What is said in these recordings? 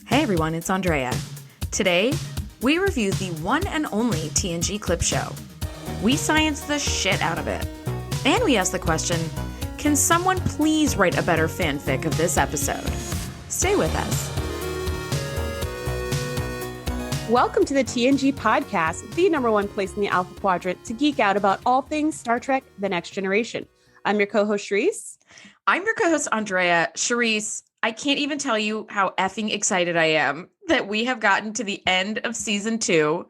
Hey everyone, it's Andrea. Today, we review the one and only TNG clip show. We science the shit out of it. And we ask the question, can someone please write a better fanfic of this episode? Stay with us. Welcome to the TNG Podcast, the number one place in the Alpha Quadrant to geek out about all things Star Trek: The Next Generation. I'm your co-host, Shereese. I'm your co-host, Andrea. Shereese, I can't even tell you how effing excited I am that we have gotten to the end of season 2.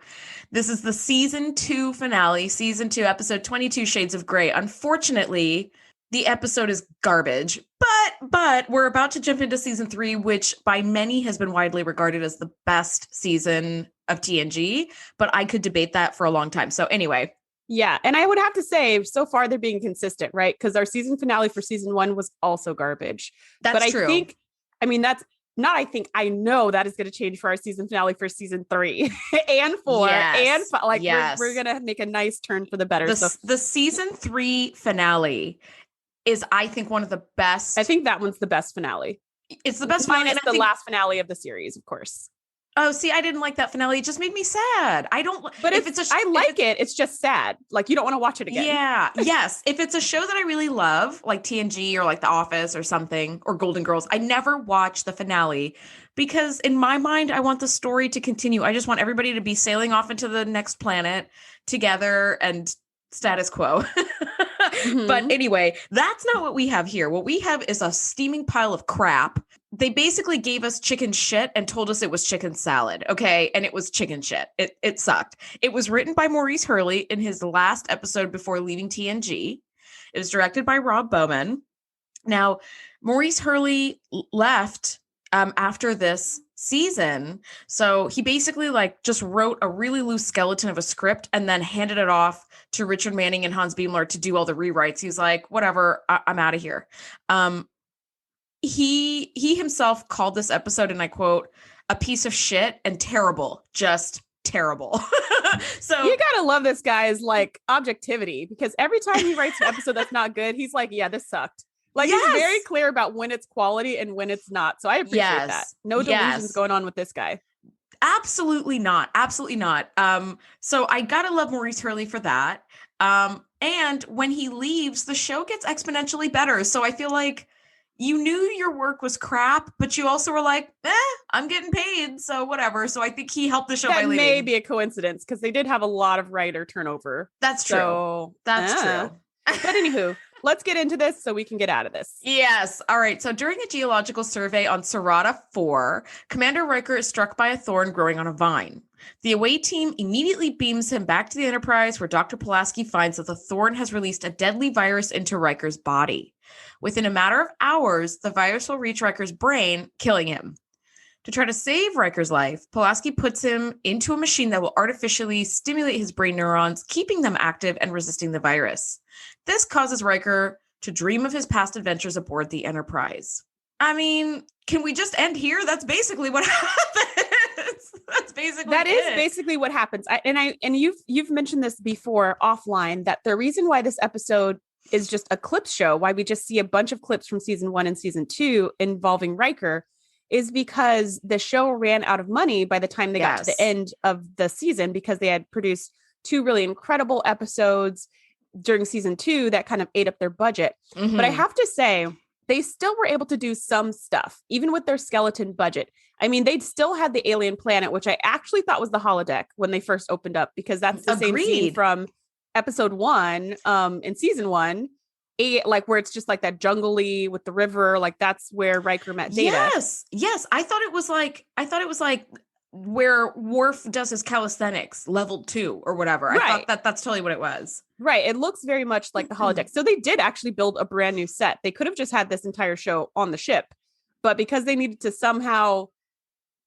This is the season 2 finale, season 2, episode 22, Shades of Grey. Unfortunately, the episode is garbage, but we're about to jump into season 3, which by many has been widely regarded as the best season of TNG, but I could debate that for a long time. So anyway. Yeah, and I would have to say, so far they're being consistent, right? Because our season finale for season 1 was also garbage. That's true. I know that is going to change for our season finale for season 3 and 4 yes. and 5. We're going to make a nice turn for the better. The season 3 finale is, I think, one of the best. I think that one's the best finale. It's the best finale. Minus the last finale of the series, of course. Oh, see, I didn't like that finale. It just made me sad. I don't. But I like it. It's just sad. Like, you don't want to watch it again. Yeah. Yes. If it's a show that I really love, like TNG or like The Office or something, or Golden Girls, I never watch the finale because in my mind, I want the story to continue. I just want everybody to be sailing off into the next planet together and status quo. Mm-hmm. But anyway, that's not what we have here. What we have is a steaming pile of crap. They basically gave us chicken shit and told us it was chicken salad. Okay. And it was chicken shit. It sucked. It was written by Maurice Hurley in his last episode before leaving TNG. It was directed by Rob Bowman. Now, Maurice Hurley left after this season. So he basically just wrote a really loose skeleton of a script and then handed it off to Richard Manning and Hans Beimler to do all the rewrites. He's like, whatever, I'm out of here. He himself called this episode, and I quote, a piece of shit and terrible, just terrible. So you gotta love this guy's objectivity, because every time he writes an episode that's not good, he's like, yeah, this sucked. He's very clear about when it's quality and when it's not. So I appreciate that. No delusions going on with this guy. Absolutely not. Absolutely not. So I gotta love Maurice Hurley for that. And when he leaves, the show gets exponentially better. So I feel like you knew your work was crap, but you also were like, I'm getting paid, so whatever. So I think he helped the show by leaving. That may be a coincidence, because they did have a lot of writer turnover. That's true. So, that's true. But anywho, let's get into this so we can get out of this. Yes. All right. So during a geological survey on Serata 4, Commander Riker is struck by a thorn growing on a vine. The away team immediately beams him back to the Enterprise, where Dr. Pulaski finds that the thorn has released a deadly virus into Riker's body. Within a matter of hours, the virus will reach Riker's brain, killing him. To try to save Riker's life, Pulaski puts him into a machine that will artificially stimulate his brain neurons, keeping them active and resisting the virus. This causes Riker to dream of his past adventures aboard the Enterprise. I mean, can we just end here? That's basically what happens. That is basically what happens. You've mentioned this before offline, that the reason why this episode is just a clips show, why we just see a bunch of clips from season 1 and season 2 involving Riker, is because the show ran out of money by the time they got to the end of the season, because they had produced 2 really incredible episodes during season 2 that kind of ate up their budget. Mm-hmm. But I have to say, they still were able to do some stuff, even with their skeleton budget. I mean, they'd still had the alien planet, which I actually thought was the holodeck when they first opened up, because that's the same scene from episode 1 in season 1, where it's just that jungly with the river, that's where Riker met Data. Yes. I thought it was like where Worf does his calisthenics level 2 or whatever. Right. I thought that's totally what it was. Right. It looks very much like the holodeck. So they did actually build a brand new set. They could have just had this entire show on the ship, but because they needed to somehow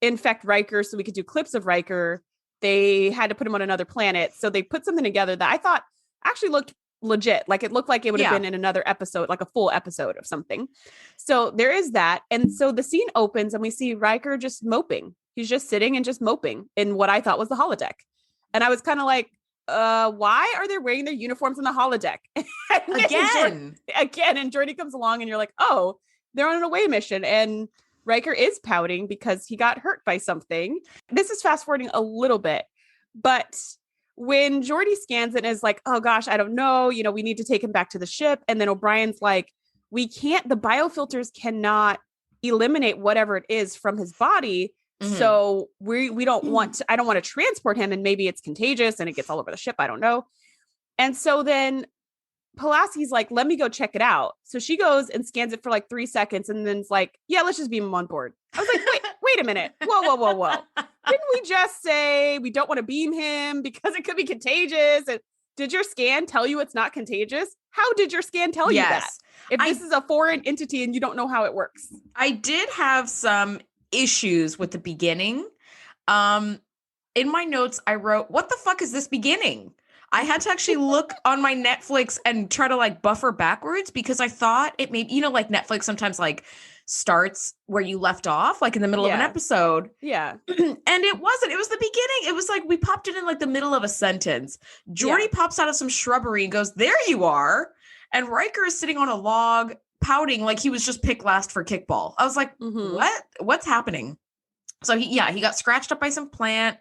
infect Riker so we could do clips of Riker, they had to put him on another planet. So they put something together that I thought actually looked legit. It looked like it would have been in another episode, like a full episode of something. So there is that. And so the scene opens and we see Riker just moping. He's just sitting and just moping in what I thought was the holodeck. And I was kind of like, why are they wearing their uniforms in the holodeck? Again. And Geordi comes along and you're like, oh, they're on an away mission. And Riker is pouting because he got hurt by something. This is fast forwarding a little bit, but when Geordi scans it and is like, oh gosh, I don't know, we need to take him back to the ship. And then O'Brien's like, we can't, the biofilters cannot eliminate whatever it is from his body. Mm-hmm. So we don't want to, I don't want to transport him, and maybe it's contagious and it gets all over the ship. I don't know. And so then Pulaski's like, let me go check it out. So she goes and scans it for like 3 seconds and then's like, yeah, let's just beam him on board. I was like, wait a minute. Whoa. Didn't we just say we don't want to beam him because it could be contagious? And did your scan tell you it's not contagious? How did your scan tell you that? If this is a foreign entity and you don't know how it works. I did have some issues with the beginning. In my notes, I wrote, what the fuck is this beginning? I had to actually look on my Netflix and try to like buffer backwards because I thought it may, like Netflix sometimes like starts where you left off, like in the middle of an episode. Yeah. And it wasn't. It was the beginning. It was like we popped it in like the middle of a sentence. Geordi pops out of some shrubbery and goes, there you are. And Riker is sitting on a log pouting like he was just picked last for kickball. I was like, what? What's happening? So he got scratched up by some plant.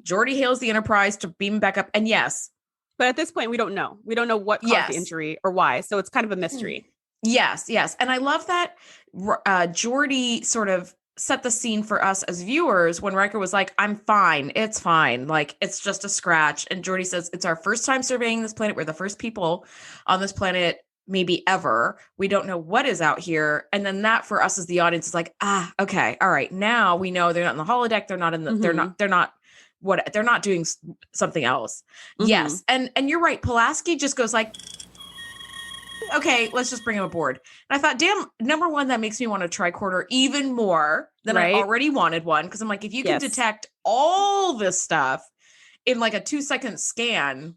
Geordi hails the Enterprise to beam him back up. And yes. But at this point, we don't know. We don't know what caused the injury or why. So it's kind of a mystery. Yes. And I love that Geordi sort of set the scene for us as viewers when Riker was like, I'm fine. It's fine. Like, it's just a scratch. And Geordi says, it's our first time surveying this planet. We're the first people on this planet, maybe ever. We don't know what is out here. And then that for us as the audience is like, okay. All right. Now we know they're not in the holodeck. They're not in the, they're not doing something else. Yes. And you're right. Pulaski just goes like, okay, let's just bring him aboard. And I thought, damn, number one, that makes me want a tricorder even more than I already wanted one. Because I'm like, if you can detect all this stuff in like a 2-second scan,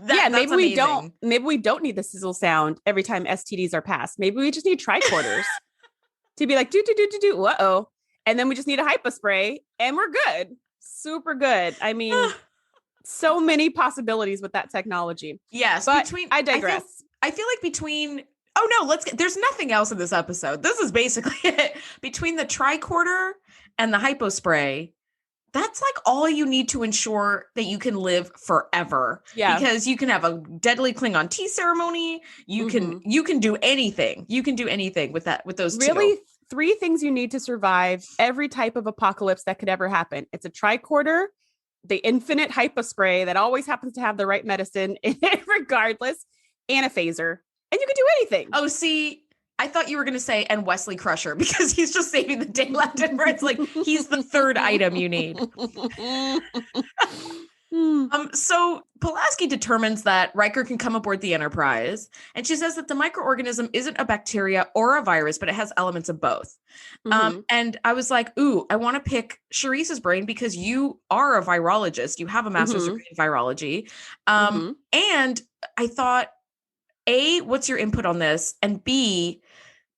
maybe we don't need the sizzle sound every time STDs are passed. Maybe we just need tricorders to be like, do, uh-oh. And then we just need a hypospray and we're good. Super good. I mean, so many possibilities with that technology. Yes. But I digress. I feel like there's nothing else in this episode. This is basically it. Between the tricorder and the hypospray, that's like all you need to ensure that you can live forever. Yeah. Because you can have a deadly Klingon tea ceremony. You can do anything. You can do anything with those really two. 3 things you need to survive every type of apocalypse that could ever happen. It's a tricorder, the infinite hypospray that always happens to have the right medicine in it regardless, and a phaser. And you can do anything. Oh, see, I thought you were going to say, and Wesley Crusher, because he's just saving the day left and right. It's like, he's the third item you need. So Pulaski determines that Riker can come aboard the Enterprise, and she says that the microorganism isn't a bacteria or a virus, but it has elements of both. And I was like, ooh, I want to pick Shereese's brain because you are a virologist. You have a master's degree in virology. And I thought, A, what's your input on this? And B,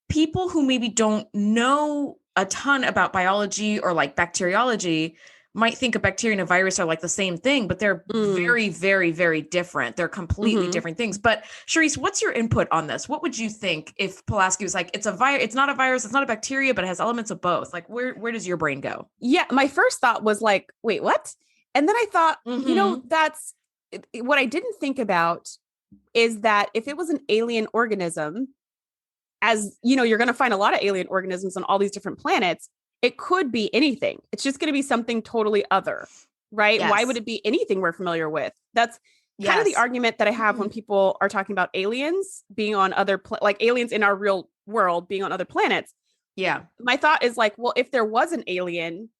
people who maybe don't know a ton about biology or like bacteriology might think a bacteria and a virus are like the same thing, but they're very, very, very different. They're completely different things. But Shereese, what's your input on this? What would you think if Pulaski was like, it's a virus, it's not a virus, it's not a bacteria, but it has elements of both? Like, where does your brain go? Yeah, my first thought was like, wait, what? And then I thought, that's what I didn't think about is that if it was an alien organism, as you're going to find a lot of alien organisms on all these different planets. It could be anything. It's just going to be something totally other, right? Yes. Why would it be anything we're familiar with? That's kind of the argument that I have when people are talking about aliens being on other, like aliens in our real world being on other planets. Yeah. My thought is like, well, if there was an alien,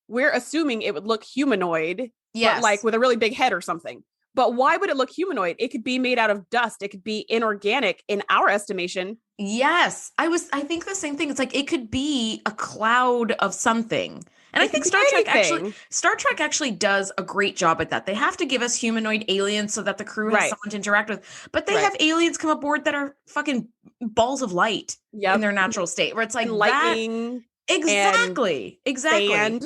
we're assuming it would look humanoid, but like with a really big head or something. But why would it look humanoid? It could be made out of dust. It could be inorganic in our estimation. Yes. I think the same thing. It's like, it could be a cloud of something. And I think Star Trek actually does a great job at that. They have to give us humanoid aliens so that the crew has someone to interact with. But they have aliens come aboard that are fucking balls of light in their natural state, where it's like lightning. Exactly. Sand.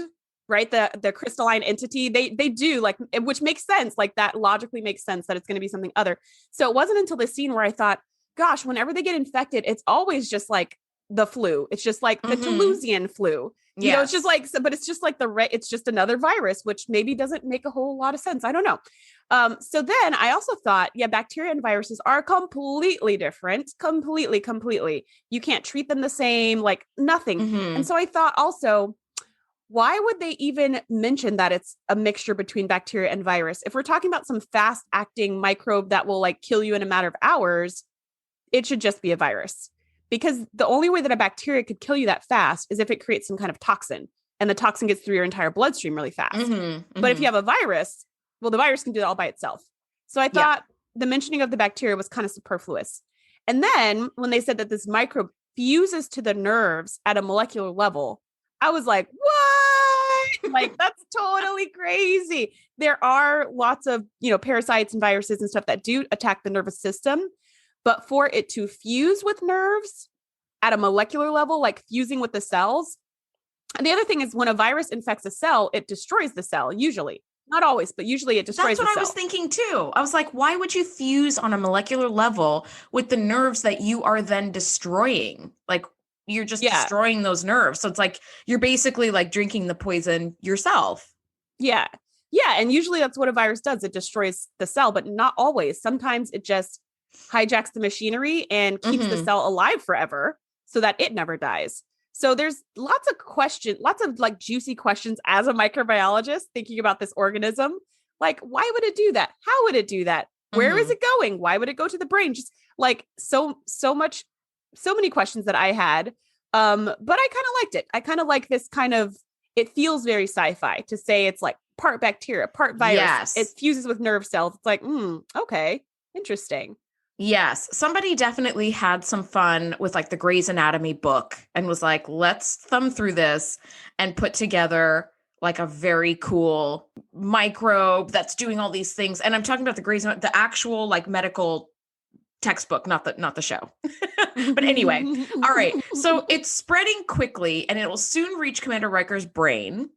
Right. The crystalline entity, they do like, which makes sense. Like that logically makes sense that it's going to be something other. So it wasn't until the scene where I thought, gosh, whenever they get infected, it's always just like the flu. It's just like the Toulousian flu. You know, it's just like, but it's just like it's just another virus, which maybe doesn't make a whole lot of sense. I don't know. So then I also thought, bacteria and viruses are completely different, completely. You can't treat them the same, like nothing. And so I thought also, why would they even mention that it's a mixture between bacteria and virus? If we're talking about some fast acting microbe that will like kill you in a matter of hours, it should just be a virus. Because the only way that a bacteria could kill you that fast is if it creates some kind of toxin, and the toxin gets through your entire bloodstream really fast. But if you have a virus, well, the virus can do it all by itself. So I thought the mentioning of the bacteria was kind of superfluous. And then when they said that this microbe fuses to the nerves at a molecular level, I was like, what? Like, that's totally crazy. There are lots of, parasites and viruses and stuff that do attack the nervous system. But for it to fuse with nerves at a molecular level, like fusing with the cells. And the other thing is when a virus infects a cell, it destroys the cell, usually. Not always, but usually it destroys the cell. That's what I was thinking too. I was like, why would you fuse on a molecular level with the nerves that you are then destroying? Like, you're just destroying those nerves. So it's like, you're basically like drinking the poison yourself. Yeah. Yeah. And usually that's what a virus does. It destroys the cell, but not always. Sometimes it just hijacks the machinery and keeps the cell alive forever so that it never dies. So there's lots of like juicy questions as a microbiologist thinking about this organism. Like, why would it do that? How would it do that? Where is it going? Why would it go to the brain? Just like so many questions that I had. But I kind of liked it. I kind of like this it feels very sci-fi to say it's like part bacteria, part virus. Yes. It fuses with nerve cells. It's like, okay, interesting. Yes, somebody definitely had some fun with like the Grey's Anatomy book and was like, let's thumb through this and put together like a very cool microbe that's doing all these things. And I'm talking about the actual like medical textbook, not the show. But anyway, all right. So it's spreading quickly and it will soon reach Commander Riker's brain.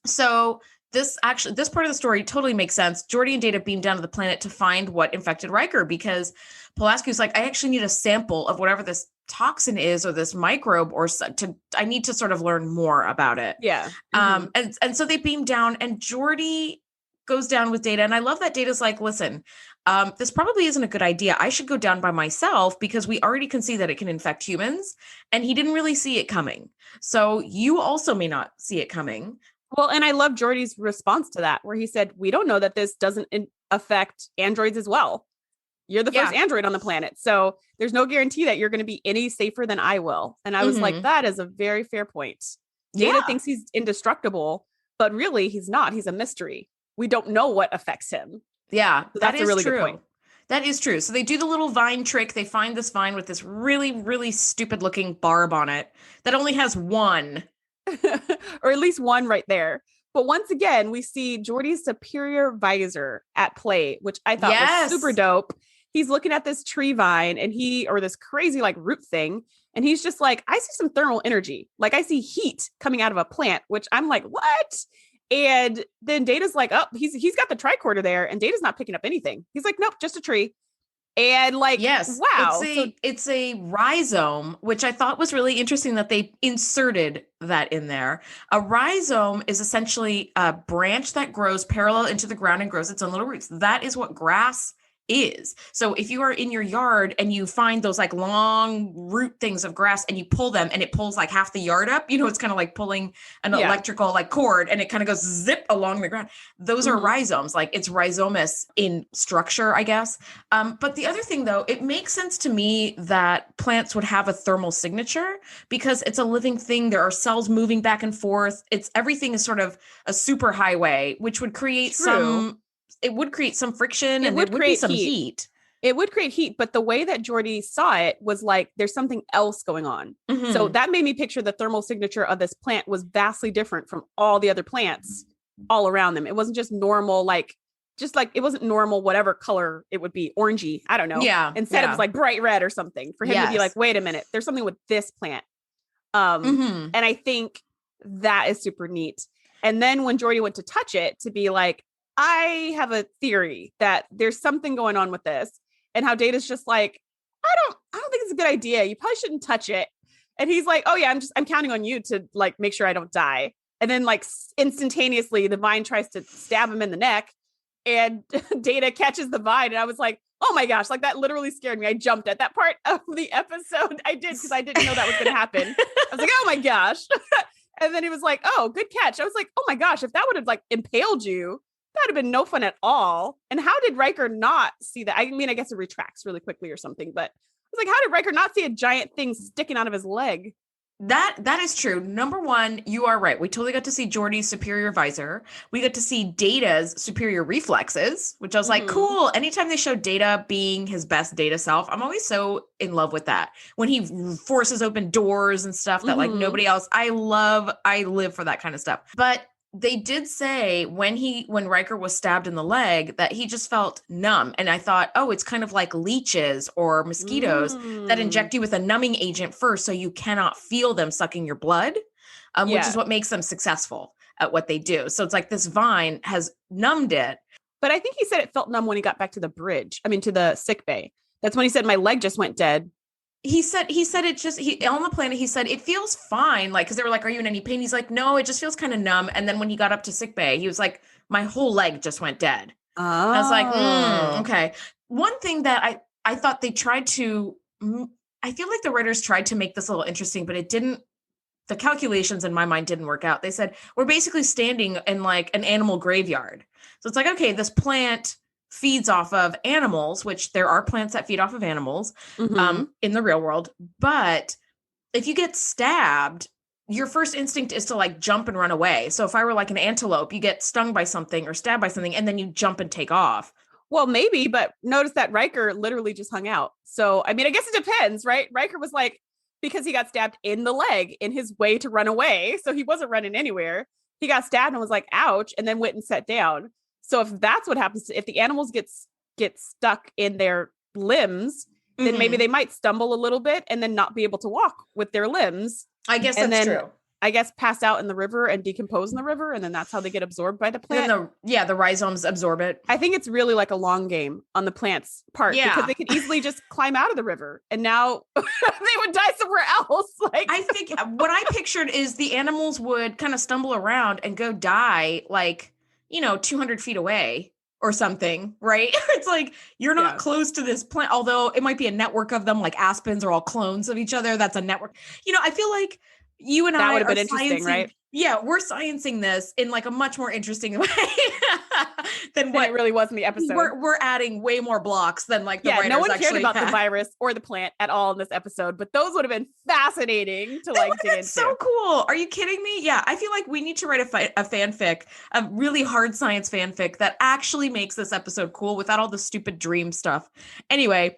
So this part of the story totally makes sense. Geordi and Data beam down to the planet to find what infected Riker because Pulaski's like, I actually need a sample of whatever this toxin is or this microbe I need to sort of learn more about it. Yeah. And so they beam down and Geordi goes down with Data. And I love that Data's like, listen, this probably isn't a good idea. I should go down by myself because we already can see that it can infect humans. And he didn't really see it coming. So you also may not see it coming. Well, and I love Geordi's response to that, where he said, we don't know that this doesn't affect androids as well. You're the first android on the planet. So there's no guarantee that you're going to be any safer than I will. And I was like, that is a very fair point. Data thinks he's indestructible, but really he's not. He's a mystery. We don't know what affects him. Yeah, so that's a really good point. That is true. So they do the little vine trick. They find this vine with this really, really stupid looking barb on it that only has one. Or at least one right there. But once again, we see Geordi's superior visor at play, which I thought was super dope. He's looking at this tree vine or this crazy like root thing. And he's just like, I see some thermal energy. Like I see heat coming out of a plant, which I'm like, what? And then Data's like, oh, he's got the tricorder there. And Data's not picking up anything. He's like, nope, just a tree. And like, wow. It's a rhizome, which I thought was really interesting that they inserted that in there. A rhizome is essentially a branch that grows parallel into the ground and grows its own little roots. That is what grass is. So if you are in your yard and you find those like long root things of grass and you pull them and it pulls like half the yard up, it's kind of like pulling an electrical like cord and it kind of goes zip along the ground. Those are rhizomes. Like it's rhizomous in structure, I guess. But the other thing though, it makes sense to me that plants would have a thermal signature because it's a living thing. There are cells moving back and forth. Everything is sort of a super highway, which would create some friction and there would be some heat. It would create heat, but the way that Geordi saw it was like there's something else going on. So that made me picture the thermal signature of this plant was vastly different from all the other plants all around them. It wasn't just normal, it wasn't normal, whatever color it would be, orangey. I don't know. Yeah. Instead it was like bright red or something for him to be like, wait a minute, there's something with this plant. And I think that is super neat. And then when Geordi went to touch it to be like, I have a theory that there's something going on with this, and how Data's just like, I don't think it's a good idea. You probably shouldn't touch it. And he's like, oh yeah, I'm counting on you to like make sure I don't die. And then like instantaneously the vine tries to stab him in the neck and Data catches the vine. And I was like, oh my gosh, like that literally scared me. I jumped at that part of the episode. I did, because I didn't know that was going to happen. I was like, oh my gosh. And then he was like, oh, good catch. I was like, oh my gosh, if that would have like impaled you, that would have been no fun at all. And how did Riker not see that? I mean, I guess it retracts really quickly or something, but I was like, how did Riker not see a giant thing sticking out of his leg? That is true. Number one, you are right. We totally got to see Geordi's superior visor. We got to see Data's superior reflexes, which I was like, cool. Anytime they show Data being his best Data self, I'm always so in love with that. When he forces open doors and stuff that like nobody else, I live for that kind of stuff. But they did say when Riker was stabbed in the leg that he just felt numb. And I thought, oh, it's kind of like leeches or mosquitoes that inject you with a numbing agent first, so you cannot feel them sucking your blood, which is what makes them successful at what they do. So it's like this vine has numbed it. But I think he said it felt numb when he got back to to the sick bay. That's when he said, my leg just went dead. He said it just, on the planet, he said, it feels fine. Like, cause they were like, are you in any pain? He's like, no, it just feels kind of numb. And then when he got up to sickbay, he was like, my whole leg just went dead. Oh. I was like, okay. One thing that I thought they tried to, I feel like the writers tried to make this a little interesting, but it didn't, the calculations in my mind didn't work out. They said, we're basically standing in like an animal graveyard. So it's like, okay, this plant feeds off of animals, which there are plants that feed off of animals in the real world. But if you get stabbed, your first instinct is to like jump and run away. So if I were like an antelope, you get stung by something or stabbed by something, and then you jump and take off. Well, maybe, but notice that Riker literally just hung out. So, I mean, I guess it depends, right? Riker was like, because he got stabbed in the leg in his way to run away. So he wasn't running anywhere. He got stabbed and was like, ouch, and then went and sat down. So if that's what happens, if the animals get stuck in their limbs, then maybe they might stumble a little bit and then not be able to walk with their limbs. I guess that's true. I guess pass out in the river and decompose in the river. And then that's how they get absorbed by the plant. The rhizomes absorb it. I think it's really like a long game on the plant's part because they could easily just climb out of the river and now they would die somewhere else. Like, I think what I pictured is the animals would kind of stumble around and go die like, 200 feet away or something, right? It's like, you're not close to this plant, although it might be a network of them, like aspens are all clones of each other. That's a network. I feel like you and I would have been interesting, right? Yeah, we're sciencing this in like a much more interesting way than what it really was in the episode. We're adding way more blocks than like the writers no one cared about had. The virus or the plant at all in this episode, but those would have been fascinating to like dig into. So cool. Are you kidding me? Yeah, I feel like we need to write a fanfic, a really hard science fanfic that actually makes this episode cool without all the stupid dream stuff. Anyway,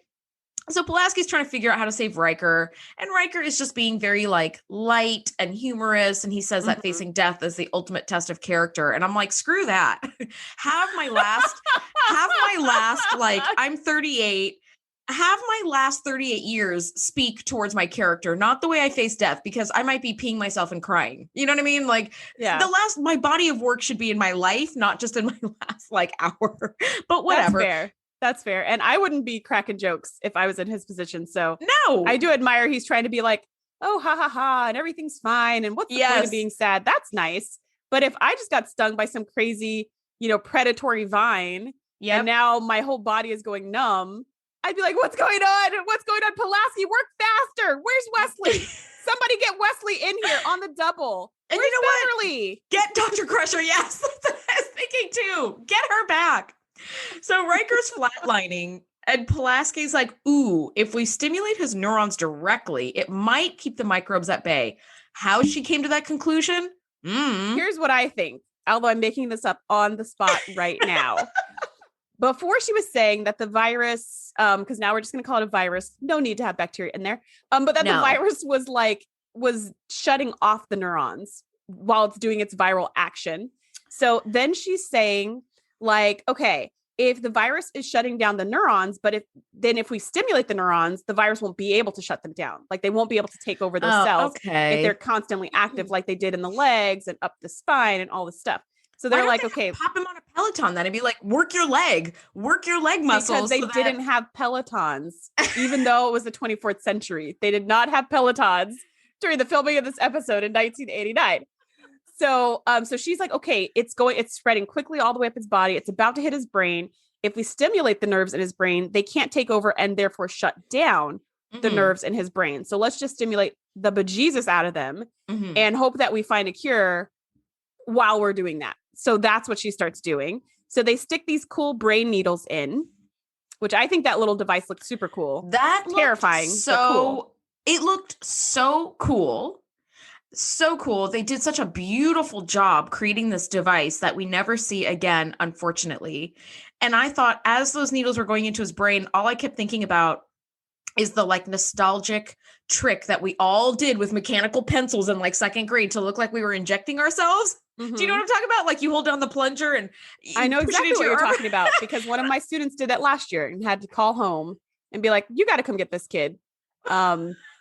so Pulaski's trying to figure out how to save Riker, and Riker is just being very like light and humorous. And he says that facing death is the ultimate test of character. And I'm like, screw that. have my last, like, I'm 38. Have my last 38 years speak towards my character, not the way I face death, because I might be peeing myself and crying. You know what I mean? Like my body of work should be in my life, not just in my last like hour, but whatever. That's fair. And I wouldn't be cracking jokes if I was in his position. So no, I do admire he's trying to be like, oh, ha, ha, ha, and everything's fine. And what's the point of being sad? That's nice. But if I just got stung by some crazy, predatory vine, and now my whole body is going numb, I'd be like, what's going on? What's going on? Pulaski, work faster. Where's Wesley? Somebody get Wesley in here on the double. And where's you know Beverly? What? Get Dr. Crusher. Yes. That's what I was thinking too. Get her back. So Riker's flatlining and Pulaski's like, ooh, if we stimulate his neurons directly, it might keep the microbes at bay. How she came to that conclusion? Here's what I think, although I'm making this up on the spot right now. Before she was saying that the virus, because now we're just going to call it a virus. No need to have bacteria in there. But that the virus was shutting off the neurons while it's doing its viral action. So then she's saying, like, okay, if the virus is shutting down the neurons, but if we stimulate the neurons, the virus won't be able to shut them down. Like they won't be able to take over those cells if they're constantly active, like they did in the legs and up the spine and all this stuff. So they're like, okay, pop him on a Peloton then and be like, work your leg muscles. Because they didn't have Pelotons, even though it was the 24th century. They did not have Pelotons. during the filming of this episode in 1989. So she's like, okay, it's spreading quickly all the way up his body. It's about to hit his brain. If we stimulate the nerves in his brain, they can't take over and therefore shut down the nerves in his brain. So let's just stimulate the bejesus out of them and hope that we find a cure while we're doing that. So that's what she starts doing. So they stick these cool brain needles in, which I think that little device looked super cool. That terrifying. So cool. It looked so cool. So cool. They did such a beautiful job creating this device that we never see again, unfortunately. And I thought as those needles were going into his brain, all I kept thinking about is the like nostalgic trick that we all did with mechanical pencils in like second grade to look like we were injecting ourselves. Do you know what I'm talking about? Like you hold down the plunger and I know exactly what you're talking about because one of my students did that last year and had to call home and be like, you got to come get this kid.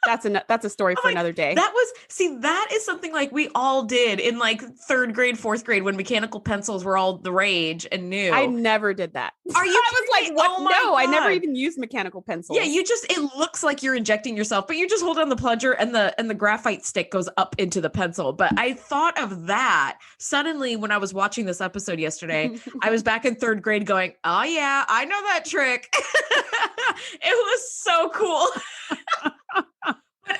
That's a story for another day. That is something like we all did in like third grade, fourth grade when mechanical pencils were all the rage and new. I never did that. Are you? I was like, what? Oh no, God. I never even used mechanical pencils. Yeah, it looks like you're injecting yourself, but you just hold on the plunger and the graphite stick goes up into the pencil. But I thought of that suddenly when I was watching this episode yesterday. I was back in third grade going, oh yeah, I know that trick. It was so cool. But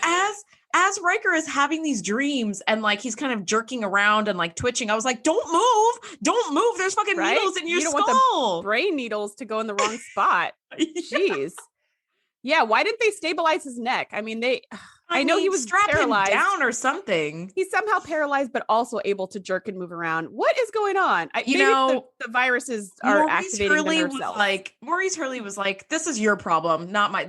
as Riker is having these dreams and like he's kind of jerking around and like twitching, I was like, don't move. There's fucking needles in your skull. You don't want the brain needles to go in the wrong spot. Jeez. Yeah. Why didn't they stabilize his neck? I mean, I know he was strapped paralyzed down or something. He's somehow paralyzed, but also able to jerk and move around. What is going on? The viruses are activating themselves. Maurice Hurley was like, "This is your problem, not my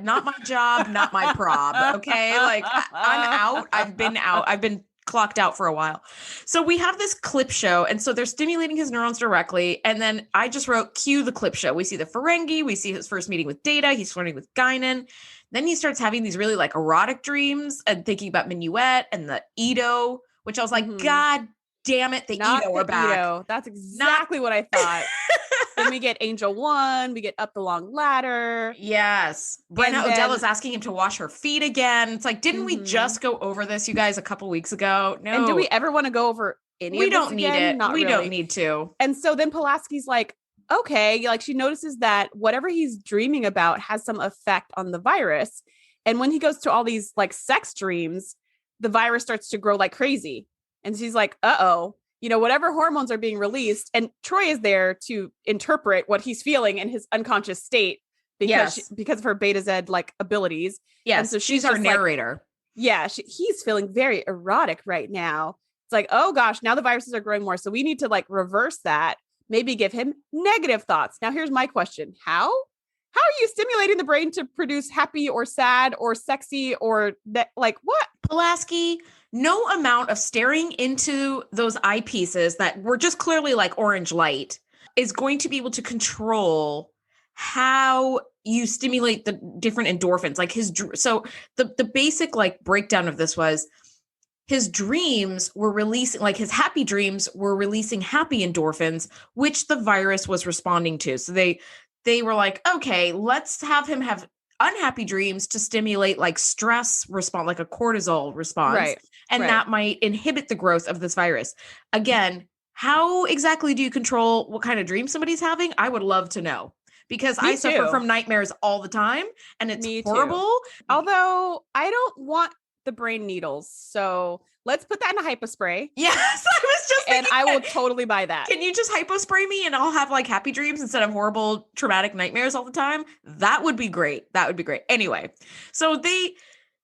job, not my prob." Okay, like I'm out. I've been out. I've been clocked out for a while. So we have this clip show, and so they're stimulating his neurons directly. And then I just wrote, "Cue the clip show." We see the Ferengi. We see his first meeting with Data. He's flirting with Guinan. Then he starts having these really like erotic dreams and thinking about Minuet and the Edo, which I was like, God damn it, the Edo are back. Edo. That's exactly what I thought. Then we get Angel 1, we get Up the Long Ladder. Yes. Brenna Odell is asking him to wash her feet again. It's like, didn't we just go over this, you guys, a couple weeks ago? No. And do we ever want to go over any of this don't need again? it. Not we really. don't need to. And so then Pulaski's like, okay, like she notices that whatever he's dreaming about has some effect on the virus. And when he goes to all these like sex dreams, the virus starts to grow like crazy. And she's like, uh-oh, whatever hormones are being released. And Troy is there to interpret what he's feeling in his unconscious state because of her Beta Z like abilities. Yes. And so she's our narrator. He's feeling very erotic right now. It's like, oh gosh, now the viruses are growing more. So we need to like reverse that. Maybe give him negative thoughts. Now, here's my question. How are you stimulating the brain to produce happy or sad or sexy or like what? Pulaski, no amount of staring into those eyepieces that were just clearly like orange light is going to be able to control how you stimulate the different endorphins. Like so the basic like breakdown of this was his dreams were releasing, like his happy dreams were releasing happy endorphins, which the virus was responding to. So they were like, okay, let's have him have unhappy dreams to stimulate like stress response, like a cortisol response. Right. And that might inhibit the growth of this virus. Again, how exactly do you control what kind of dream somebody's having? I would love to know. Because I suffer from nightmares all the time and it's horrible. Too. Although I don't want the brain needles. So let's put that in a hypospray. Yes, I was just thinking and I will totally buy that. Can you just hypospray me and I'll have like happy dreams instead of horrible traumatic nightmares all the time? That would be great. That would be great. Anyway, so they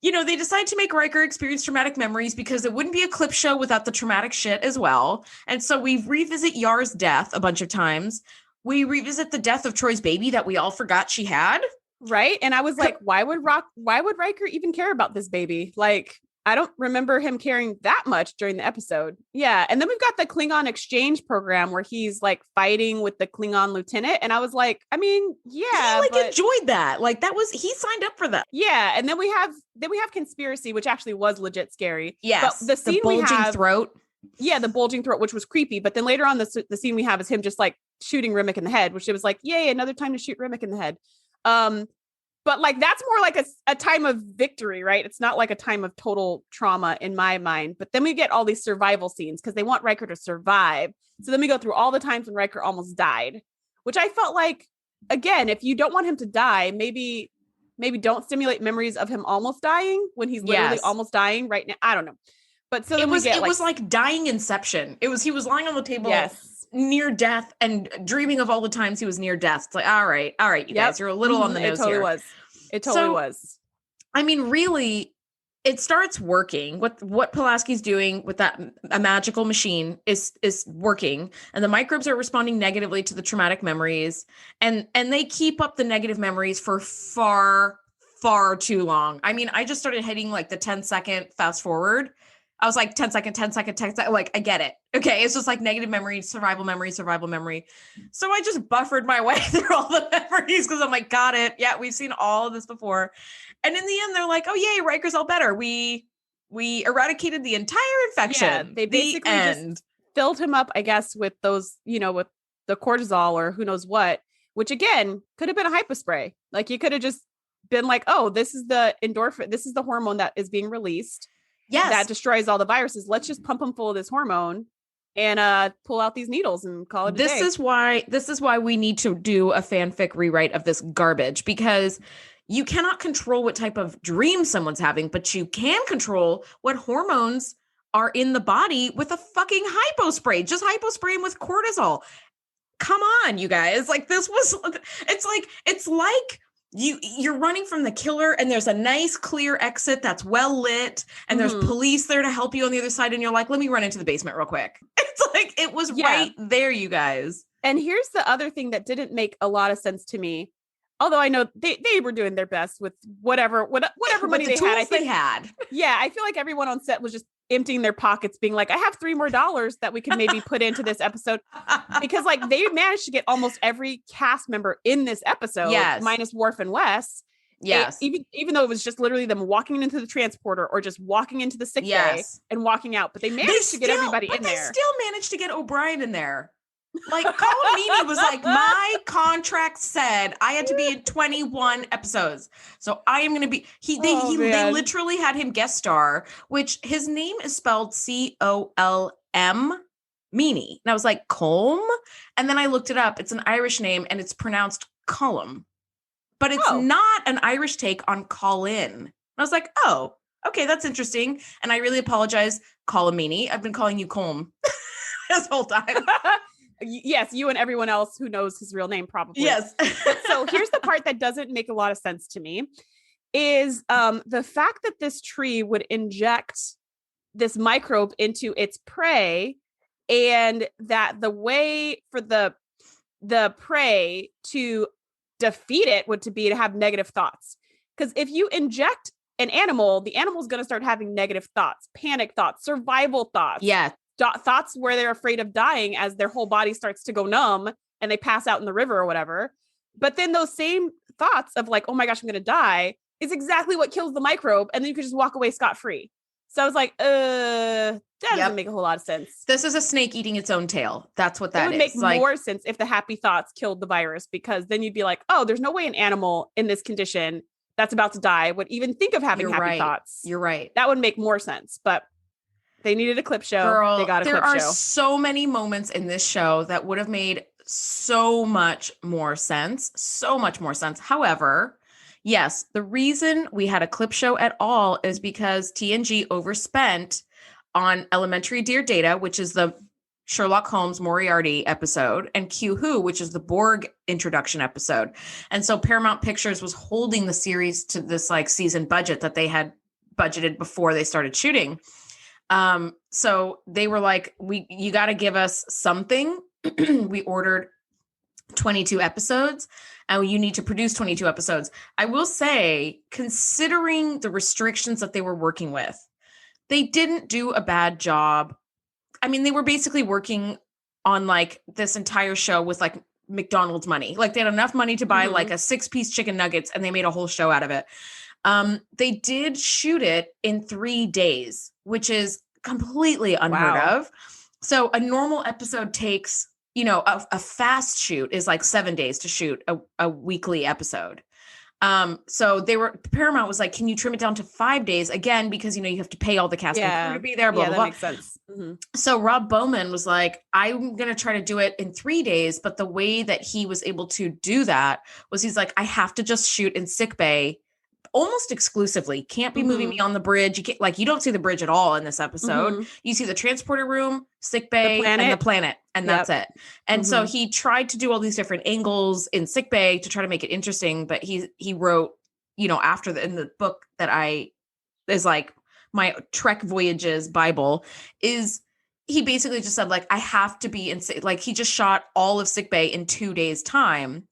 decide to make Riker experience traumatic memories because it wouldn't be a clip show without the traumatic shit as well. And so we revisit Yar's death a bunch of times. We revisit the death of Troy's baby that we all forgot she had. Right. And I was like, why would Riker even care about this baby? Like, I don't remember him caring that much during the episode. Yeah. And then we've got the Klingon exchange program where he's like fighting with the Klingon lieutenant. And I was like, I mean, yeah. He enjoyed that. Like he signed up for that. Yeah. And then we have Conspiracy, which actually was legit scary. Yes. But the scene bulging throat. Yeah. The bulging throat, which was creepy. But then later on the scene we have is him just like shooting Rimmick in the head, which it was like, yay, another time to shoot Rimmick in the head. But like, that's more like a time of victory, right? It's not like a time of total trauma in my mind. But then we get all these survival scenes because they want Riker to survive. So then we go through all the times when Riker almost died, which I felt like, again, if you don't want him to die, maybe don't stimulate memories of him almost dying when he's literally almost dying right now. I don't know. But so then it was like dying Inception. He was lying on the table. Yes. Near death and dreaming of all the times he was near death. It's like, all right, you guys, you're a little on the nose here. It totally was. I mean, really, it starts working. What Pulaski's doing with that a magical machine is working, and the microbes are responding negatively to the traumatic memories, and they keep up the negative memories for far too long. I mean, I just started hitting like the 10-second fast forward. I was like 10 second, 10 second, 10 second. Like, I get it. Okay. It's just like negative memory, survival memory. So I just buffered my way through all the memories because I'm like, got it. Yeah, we've seen all of this before. And in the end, they're like, oh, yay, Riker's all better. We eradicated the entire infection. Yeah, they basically just filled him up, I guess, with those, with the cortisol or who knows what, which again, could have been a hypospray. Like, you could have just been like, oh, this is the endorphin. This is the hormone that is being released. Yes. That destroys all the viruses. Let's just pump them full of this hormone and pull out these needles and call it a day. This is why we need to do a fanfic rewrite of this garbage, because you cannot control what type of dream someone's having, but you can control what hormones are in the body with a fucking hypospray. Just hypospray them with cortisol. Come on, you guys. Like, it's like you're running from the killer and there's a nice clear exit that's well lit and there's police there to help you on the other side. And you're like, let me run into the basement real quick. It's like, it was right there, you guys. And here's the other thing that didn't make a lot of sense to me. Although I know they were doing their best with whatever money they had. I think Yeah. I feel like everyone on set was just emptying their pockets, being like, I have $3 more that we could maybe put into this episode, because like they managed to get almost every cast member in this episode, minus Worf and Wes. Yes. Even though it was just literally them walking into the transporter or just walking into the sick bay and walking out, but they managed to get everybody in there. They still managed to get O'Brien in there. Like, Colomini was like, my contract said I had to be in 21 episodes. So I am going to be, they literally had him guest star, which his name is spelled Colm, Meany. And I was like, Colm? And then I looked it up. It's an Irish name and it's pronounced Colum, but it's not an Irish take on Colin. And I was like, oh, okay, that's interesting. And I really apologize, Colomini. I've been calling you Colm this whole time. Yes, you and everyone else who knows his real name probably. Yes. So here's the part that doesn't make a lot of sense to me is the fact that this tree would inject this microbe into its prey, and that the way for the prey to defeat it would be to have negative thoughts. Because if you inject an animal, the animal's going to start having negative thoughts, panic thoughts, survival thoughts. Yeah. Thoughts where they're afraid of dying as their whole body starts to go numb and they pass out in the river or whatever. But then those same thoughts of like, oh my gosh, I'm going to die is exactly what kills the microbe. And then you could just walk away scot-free. So I was like, that doesn't make a whole lot of sense. This is a snake eating its own tail. That's what that is. It would make more sense if the happy thoughts killed the virus, because then you'd be like, oh, there's no way an animal in this condition that's about to die would even think of having happy thoughts. You're right. That would make more sense. But they needed a clip show. Girl, they got a clip show. There are so many moments in this show that would have made so much more sense. So much more sense. However, yes, the reason we had a clip show at all is because TNG overspent on Elementary Dear Data, which is the Sherlock Holmes Moriarty episode, and Q Who, which is the Borg introduction episode. And so Paramount Pictures was holding the series to this like season budget that they had budgeted before they started shooting. So they were like, you got to give us something. We ordered 22 episodes and you need to produce 22 episodes. I will say, considering the restrictions that they were working with, they didn't do a bad job. I mean, they were basically working on like this entire show with like McDonald's money. Like they had enough money to buy like a 6-piece chicken nuggets and they made a whole show out of it. They did shoot it in 3 days, which is completely unheard of. So a normal episode takes, a fast shoot is like 7 days to shoot a weekly episode. So Paramount was like, can you trim it down to 5 days again? Because, you have to pay all the cast and crew to be there, blah, yeah, blah, that blah. makes sense. So Rob Bowman was like, I'm going to try to do it in 3 days. But the way that he was able to do that was he's like, I have to just shoot in sick bay almost exclusively. Can't be moving me on the bridge. You don't see the bridge at all in this episode. You see the transporter room, sick bay, and the planet. And that's it. And so he tried to do all these different angles in sick bay to try to make it interesting. But he wrote, in the book that is like my Trek Voyages Bible, is he basically just said, like, I have to be in, like, he just shot all of sick bay in 2 days time.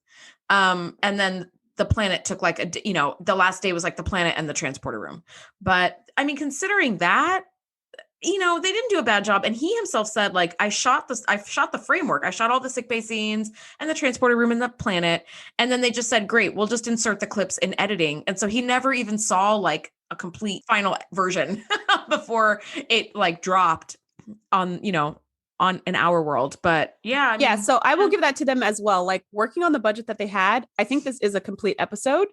And then the planet took like the last day was like the planet and the transporter room. But I mean, considering that, they didn't do a bad job. And he himself said, like, I shot the framework. I shot all the sick bay scenes and the transporter room and the planet. And then they just said, great, we'll just insert the clips in editing. And so he never even saw like a complete final version before it like dropped on an Our World. But yeah. So I will give that to them as well. Like, working on the budget that they had, I think this is a complete episode.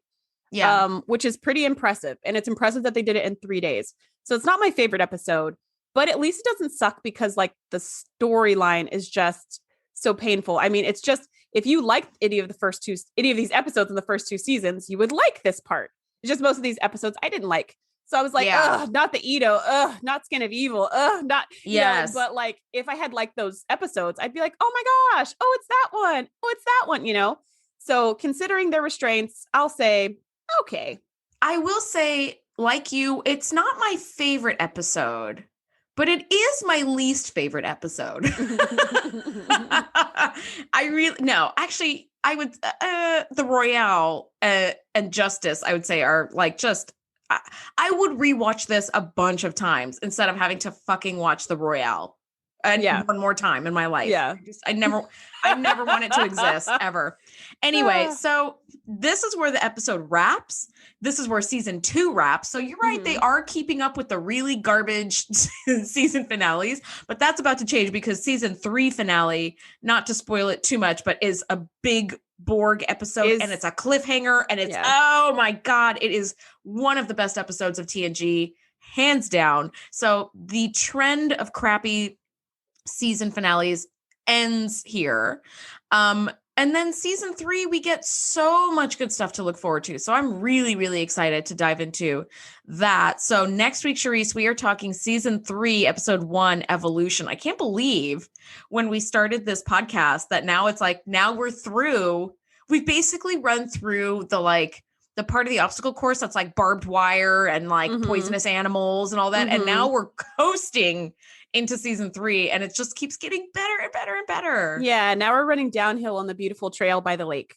Which is pretty impressive. And it's impressive that they did it in 3 days. So it's not my favorite episode, but at least it doesn't suck because like the storyline is just so painful. I mean, it's just, if you liked any of these episodes in the first 2 seasons, you would like this part. It's just most of these episodes I didn't like. So I was like, ugh, not the Edo, not Skin of Evil, not, but like, if I had liked those episodes, I'd be like, oh my gosh, oh, it's that one. Oh, it's that one, So considering their restraints, I'll say, okay. I will say, like you, it's not my favorite episode, but it is my least favorite episode. I would, the Royale and Justice, I would say, are like just, I would rewatch this a bunch of times instead of having to fucking watch the Royale one more time in my life. Yeah. I never want it to exist ever. Anyway, so this is where the episode wraps. This is where season 2 wraps. So you're right. They are keeping up with the really garbage season finales, but that's about to change because season 3 finale, not to spoil it too much, but is a big Borg episode and it's a cliffhanger and it's, oh my God, it is one of the best episodes of TNG, hands down. So the trend of crappy season finales ends here. And then season 3, we get so much good stuff to look forward to. So I'm really, really excited to dive into that. So next week, Shereese, we are talking season 3, episode 1, Evolution. I can't believe when we started this podcast that now it's like, now we've basically run through the part of the obstacle course that's like barbed wire and like poisonous animals and all that. And now we're coasting into season 3 and it just keeps getting better and better and better. Yeah. Now we're running downhill on the beautiful trail by the lake.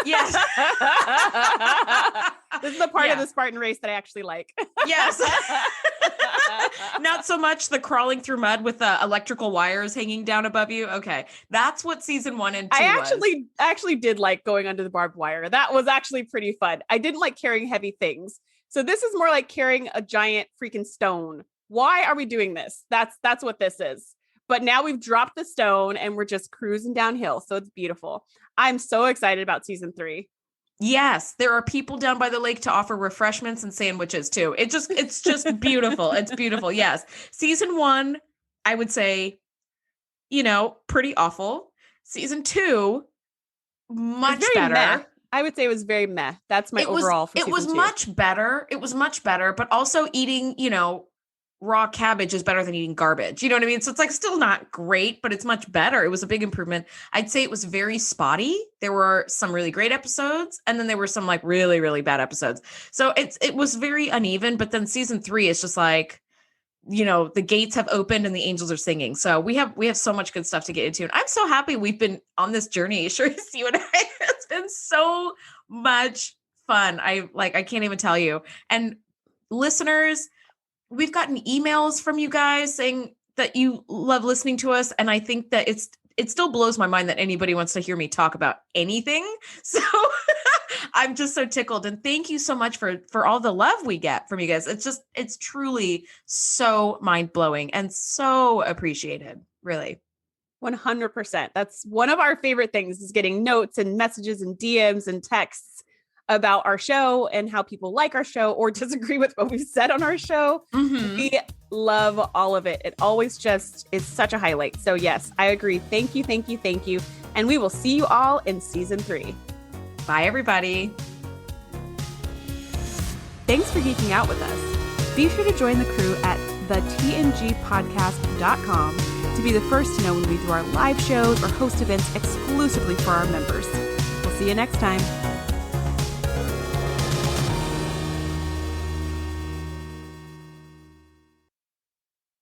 Yes. This is the part of the Spartan race that I actually like. Yes. Not so much the crawling through mud with the electrical wires hanging down above you. Okay. That's what season 1 and 2 I actually did like going under the barbed wire. That was actually pretty fun. I didn't like carrying heavy things. So this is more like carrying a giant freaking stone. Why are we doing this? That's what this is. But now we've dropped the stone and we're just cruising downhill. So it's beautiful. I'm so excited about season 3. Yes, there are people down by the lake to offer refreshments and sandwiches too. It's just beautiful. It's beautiful. Yes. Season 1, I would say, pretty awful. Season 2, much better. Meh. I would say it was very meh. That's my overall for season 2. It was much better. It was much better, but also eating, raw cabbage is better than eating garbage. You know what I mean? So it's like still not great, but it's much better. It was a big improvement. I'd say it was very spotty. There were some really great episodes and then there were some like really, really bad episodes. So it was very uneven, but then season 3 is just like, the gates have opened and the angels are singing. So we have so much good stuff to get into. And I'm so happy we've been on this journey. Shereese, you and I, it's been so much fun. I can't even tell you. And listeners, we've gotten emails from you guys saying that you love listening to us. And I think that it still blows my mind that anybody wants to hear me talk about anything. So I'm just so tickled. And thank you so much for all the love we get from you guys. It's truly so mind blowing and so appreciated. Really. 100%. That's one of our favorite things is getting notes and messages and DMs and texts. about our show and how people like our show or disagree with what we've said on our show. Mm-hmm. We love all of it. It always just is such a highlight. So yes, I agree. Thank you, thank you, thank you. And we will see you all in season 3. Bye, everybody. Thanks for geeking out with us. Be sure to join the crew at thetngpodcast.com to be the first to know when we do our live shows or host events exclusively for our members. We'll see you next time.